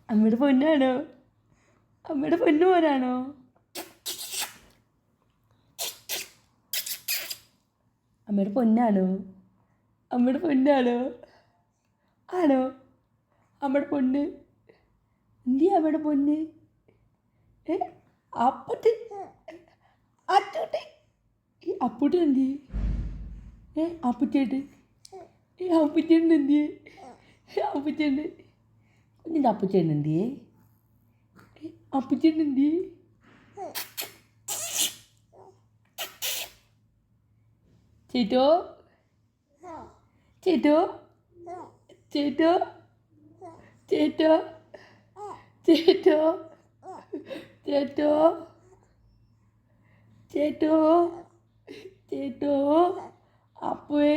അമ്മയുടെ പൊന്നാണോ? അമ്മയുടെ പൊന്നു മോനാണോ? അമ്മയുടെ പൊന്നാണോ? അമ്മയുടെ പൊന്നാണോ? ആണോ? അമ്മയുടെ പൊന്ന് എന്തിയാ അമ്മയുടെ പൊന്ന്? അപ്പൂട്ടി അച്ചൂട്ടി അപ്പൂട്ടി എന്തി? അപ്പൂച്ചേട്ട് അപ്പൂച്ചേട്ടൻ എന്തിയെ? അപ്പൂച്ചേട്ടൻ കുഞ്ഞിൻ്റെ അപ്പൂച്ചേട്ടൻ എന്തിയെ? അപ്പൂച്ചേട്ടൻ എന്തിയെ? ചേട്ടോ ചേട്ടോ ചേട്ടോ ചേട്ടോ ചേട്ടോ ചേട്ടോ ചേട്ടോ ചേട്ടോ അപ്പുവേ